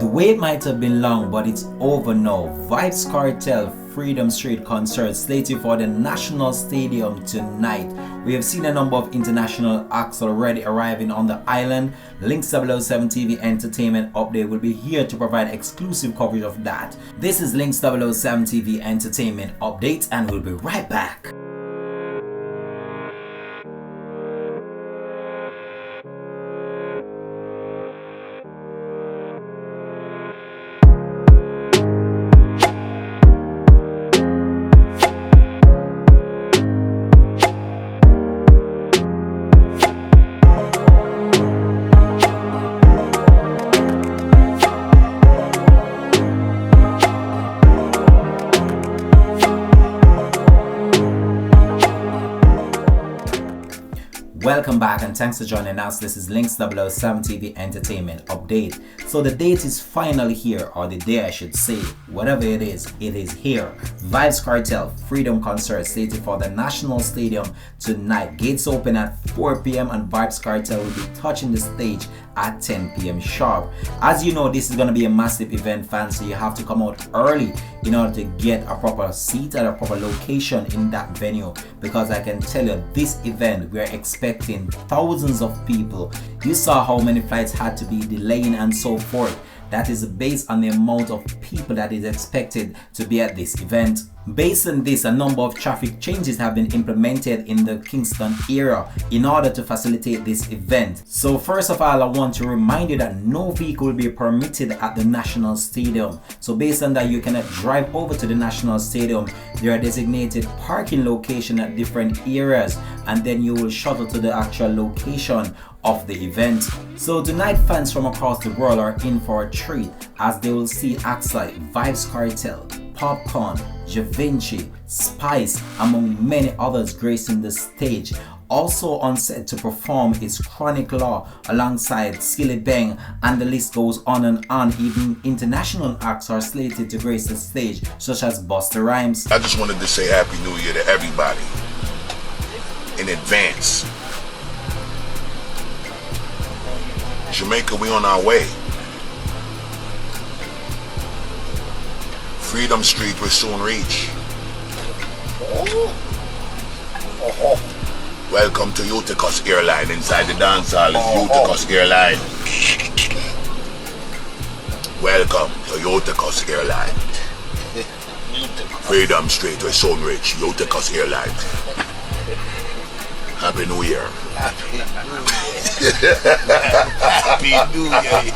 The wait might have been long, but it's over now. Vybz Kartel Freedom Street concert slated for the National Stadium tonight. We have seen a number of international acts already arriving on the island. Links 007 TV Entertainment Update will be here to provide exclusive coverage of that. This is Links 007 TV Entertainment Update, and we'll be right back. Welcome back and thanks for joining us. This is Links 007 TV Entertainment Update. So the date is finally here, or the day I should say, whatever it is here. Vybz Kartel Freedom Concert slated for the National Stadium tonight. Gates open at 4 p.m. and Vybz Kartel will be touching the stage at 10 p.m. sharp. As you know, this is going to be a massive event, fans, so you have to come out early in order to get a proper seat at a proper location in that venue, because I can tell you, this event, we're expecting thousands of people. You saw how many flights had to be delaying and so forth. That is based on the amount of people that is expected to be at this event. Based on this, a number of traffic changes have been implemented in the Kingston area in order to facilitate this event. So first of all, I want to remind you that no vehicle will be permitted at the National Stadium. So based on that, you cannot drive over to the National Stadium. There are designated parking locations at different areas, and then you will shuttle to the actual location of the event. So tonight, fans from across the world are in for a treat as they will see acts like Vybz Kartel, Popcorn, Javinci, Spice, among many others gracing the stage. Also on set to perform is Chronic Law alongside Skilly Bang, and the list goes on and on. Even international acts are slated to grace the stage, such as Busta Rhymes. I just wanted to say Happy New Year to everybody in advance. Jamaica, we on our way. Freedom Street will soon reach. Welcome to Uticus Airline. Inside the dance hall is Uticus Airline. Welcome to Uticus Airline. Freedom Street will soon reach. Uticus Airline. Happy New Year. Happy New Year.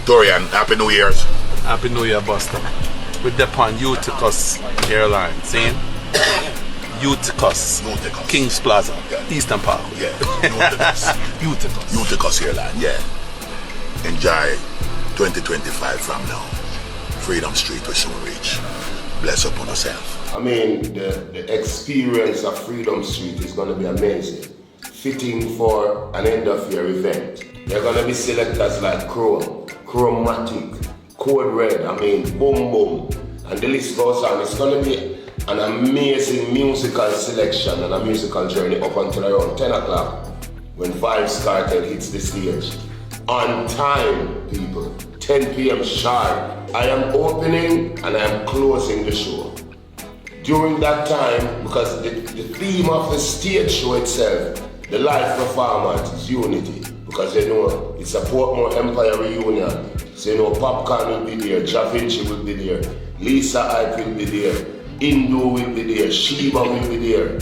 Dorian, Happy New Year's. Happy New Year, Buster. We're upon Uticus Airline, see? Uticus. Kings Plaza, yeah. Eastern Park. Yeah, Uticus Airline, yeah. Enjoy 2025 from now. Freedom Street will soon reach. Bless up on yourself. I mean, the experience of Freedom Street is going to be amazing. Fitting for an end of year event. There are going to be selectors like Chrome, Chromatic, Code Red, Boom Boom, and the list goes on. It's going to be an amazing musical selection and a musical journey up until around 10 o'clock when Vybz Kartel hits the stage. On time, people, 10 p.m. sharp. I am opening and I am closing the show. During that time, because the theme of the stage show itself, the live performance is unity. Because you know, it's a Portmore Empire reunion. So you know, Popcorn will be there, Javinci will be there, Lisa Hype will be there, Indu will be there, Sheba will be there.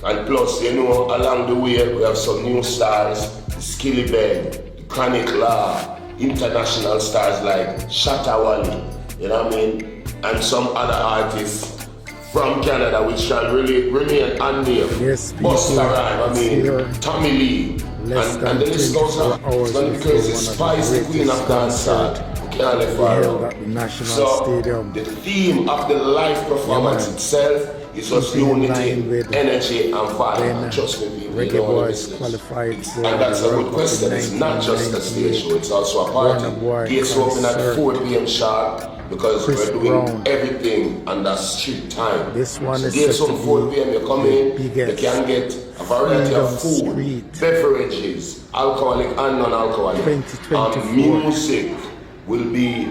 And plus, you know, along the way, we have some new stars, the Skilly Bang, the Chronic Law, international stars like Shatta Wally, you know what I mean? And some other artists from Canada, which shall really remain unnamed. Yes, Busta Rhymes, Tommy Lee, and the list goes on. It's going to be crazy. Spice, the queen of dancehall, can't let far out. So, the theme of the live performance itself is just unity, energy, and vibe. Trust me, people, you know what I'm saying. And that's a good question. It's not just a stage show, it's also a party. Gates open at 4 p.m. sharp. Because we're doing everything under strict time. This one is gates on 4 p.m. you come in, you can get a variety of food, beverages, alcoholic and non-alcoholic, music, will be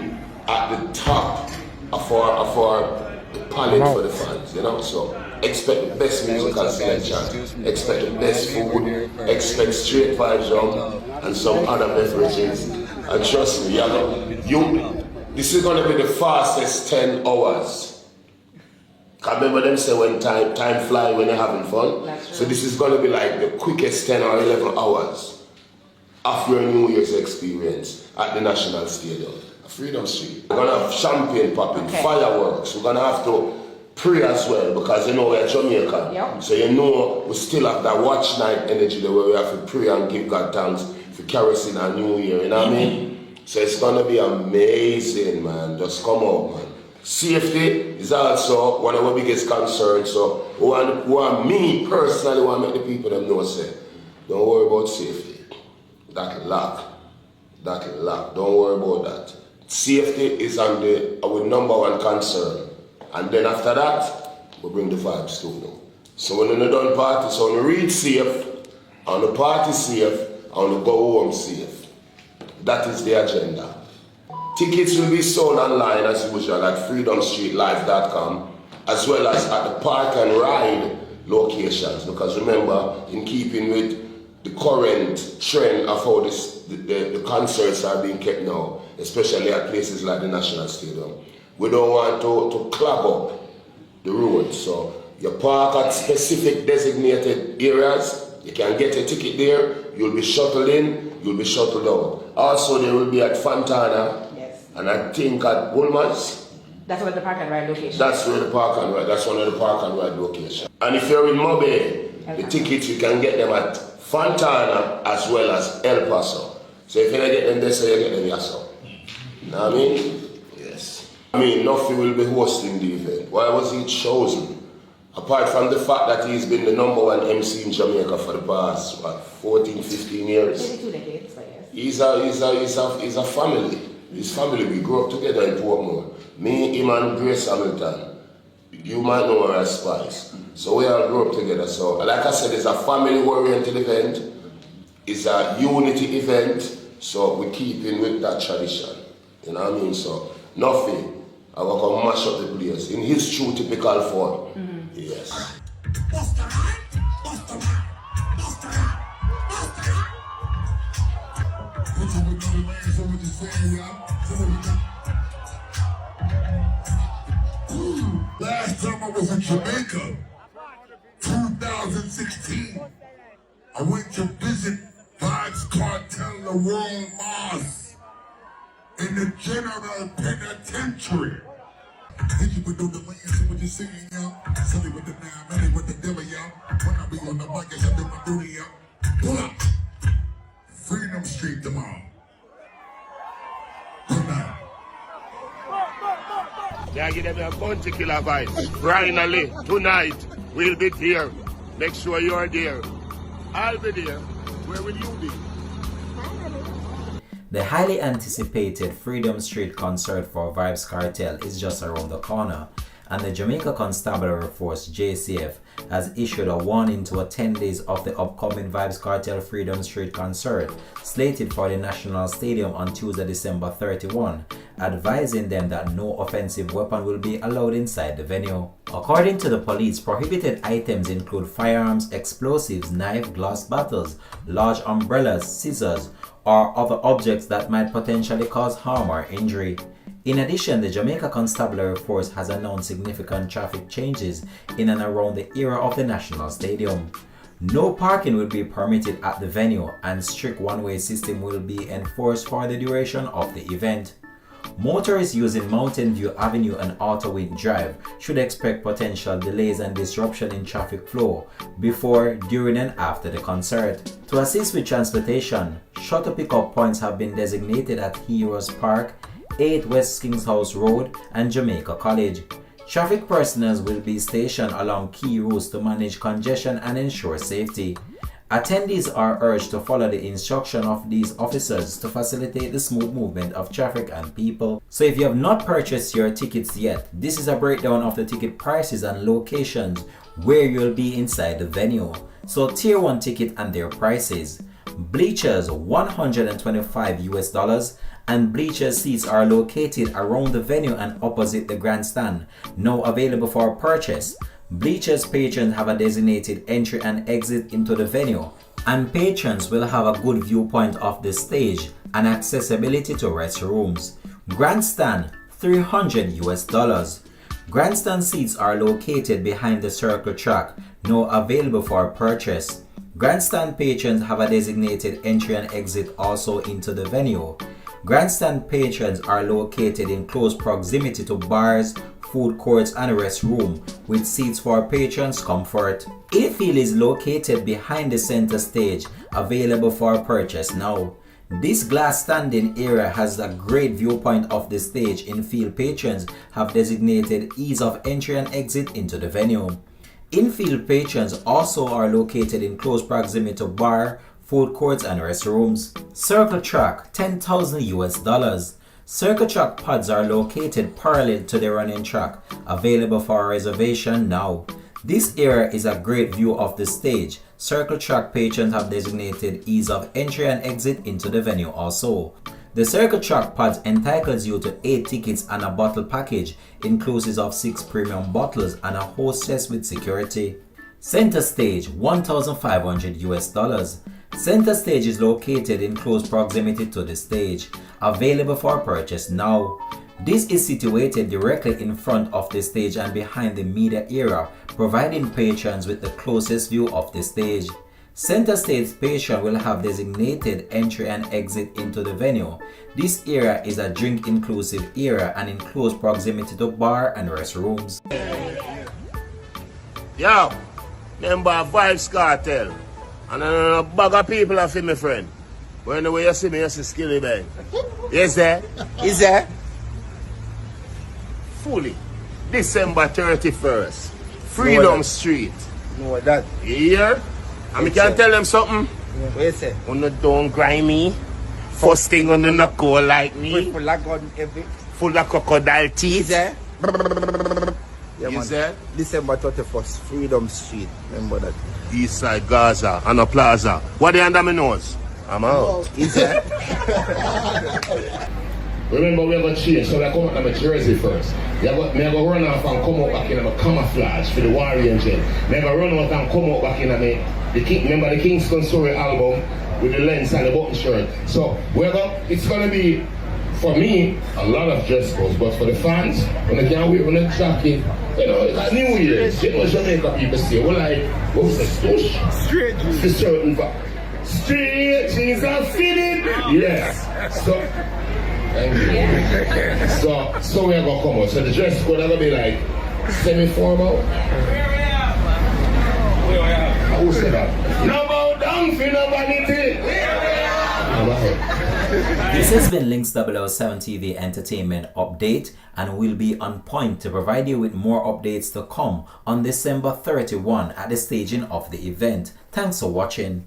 at the top of our palette for the fans, you know. So expect the best musical selection, expect the best food, expect straight vibes and some other beverages. And trust me, this is gonna be the fastest 10 hours. I remember them say when time fly when you're having fun. So this is gonna be like the quickest 10 or 11 hours of your New Year's experience at the National Stadium, Freedom Street. We're gonna have champagne popping, fireworks. We're gonna have to pray as well because you know we're Jamaican. Yep. So you know we still have that watch night energy where we have to pray and give God thanks for kerosene and New Year, you know what I mean? So it's gonna be amazing, man. Just come out, man. Safety is also one of our biggest concerns. So me personally want to make the people them know say, don't worry about safety. That lock. Don't worry about that. Safety is our number one concern. And then after that, we bring the vibes too now. So when you're done party, so when you read safe, on the party safe, on the go home safe. That is the agenda. Tickets will be sold online as usual at freedomstreetlive.com as well as at the park and ride locations, because remember, in keeping with the current trend of how the concerts are being kept now, especially at places like the National Stadium, we don't want to clog up the road. So you park at specific designated areas, you can get a ticket there, you'll be shuttled in, you'll be shuttled out. Also, they will be at Fontana, and I think at Woolman's. That's where the park and ride location. That's where the park and ride. That's one of the park and ride locations. And if you're in Mobile, the tickets you can get them at Fontana as well as El Paso. So if you don't get them there, so you get them yourself. You know what I mean? Yes. I mean, Nuffy will be hosting the event. Why was he chosen? Apart from the fact that he's been the #1 MC in Jamaica for the past 14, 15 years. Maybe 2 decades, I guess. He's a family. His family, we grew up together in Portmore. Me, him and Grace Hamilton. You might know her as Spice. So we all grew up together. So like I said, it's a family-oriented event. It's a unity event. So we keep in with that tradition. You know what I mean? So nothing. I will come mash up the place in his true typical form. Yes. Last time I was in Jamaica, 2016, I went to visit Vybz Kartel, the World Mars, in the General Penitentiary. Hit you with the land, so what you singing, y'all? Silly with the 9 minute with the devil, y'all. When I be on the mic, I do my duty, y'all. Pull up. Freedom Street tomorrow. Tonight. Yeah, give them a bunch killer vibes. Finally, tonight, we'll be there. Make sure you're there. I'll be there. Where will you be? The highly anticipated Freedom Street concert for Vybz Kartel is just around the corner, and the Jamaica Constabulary Force JCF has issued a warning to attendees of the upcoming Vybz Kartel Freedom Street concert slated for the National Stadium on Tuesday, December 31, advising them that no offensive weapon will be allowed inside the venue. According to the police, prohibited items include firearms, explosives, knife, glass bottles, large umbrellas, scissors, or other objects that might potentially cause harm or injury. In addition, the Jamaica Constabulary Force has announced significant traffic changes in and around the area of the National Stadium. No parking will be permitted at the venue, and strict one-way system will be enforced for the duration of the event. Motorists using Mountain View Avenue and Outerwind Drive should expect potential delays and disruption in traffic flow before, during and after the concert. To assist with transportation, shuttle pickup points have been designated at Heroes Park, 8 West Kings House Road and Jamaica College. Traffic personnel will be stationed along key routes to manage congestion and ensure safety. Attendees are urged to follow the instruction of these officers to facilitate the smooth movement of traffic and people. So if you have not purchased your tickets yet, this is a breakdown of the ticket prices and locations where you'll be inside the venue. So Tier 1 ticket and their prices. Bleachers $125 US and bleacher seats are located around the venue and opposite the grandstand, now available for purchase. Bleachers patrons have a designated entry and exit into the venue, and patrons will have a good viewpoint of the stage and accessibility to restrooms. Grandstand, $300. Grandstand seats are located behind the circle track, now available for purchase. Grandstand patrons have a designated entry and exit also into the venue. Grandstand patrons are located in close proximity to bars, food courts and restroom with seats for patrons' comfort. Infield is located behind the center stage, available for purchase now. This glass standing area has a great viewpoint of the stage. Infield patrons have designated ease of entry and exit into the venue. Infield patrons also are located in close proximity to bar, food courts and restrooms. Circle track, $10,000. Circle track pods are located parallel to the running track, available for reservation now. This area is a great view of the stage. Circle track patrons have designated ease of entry and exit into the venue also. The circle track pods entitles you to 8 tickets and a bottle package, inclusive of 6 premium bottles and a hostess with security. Center stage, $1,500. Center stage is located in close proximity to the stage, available for purchase now. This is situated directly in front of the stage and behind the media area, providing patrons with the closest view of the stage. Center stage patrons will have designated entry and exit into the venue. This area is a drink inclusive area and in close proximity to bar and restrooms. Yo, remember Vybz Kartel. And a bag of people are for my friend. When the way you see me, you see Skilly Bang. Yes, sir? Is there? Fully. December 31st. Freedom Street. No, that. You hear? And we can tell them something. What you say? On the don't grimy. First thing on the not go like me. Full of gun, every. Full of crocodile teeth. Is there? Yeah, man. Is there? December 31st, Freedom Street. Remember that. Eastside Gaza and a plaza. What they under my nose? I'm out. Is there? Remember, we have a change, so I come out of my jersey first. Me I go run off and come out back in my camouflage for the Warrior Angel. Me I go run out and come out back in my remember the Kingston Story album with the lens and the button shirt. So it's gonna be, for me, a lot of dress codes, but for the fans, when they can't wear on a jacket, you know, it's a New Year's. You know, Jamaica people say, well, like, what was it, stush? Straight jeans. For certain straight jeans are fitted. Yes. So, thank you. So we're gonna come out. So the dress code are gonna be like semi-formal. Who said that? No bow down for no vanity. This has been Links 007 TV Entertainment Update, and we'll be on point to provide you with more updates to come on December 31 at the staging of the event. Thanks for watching.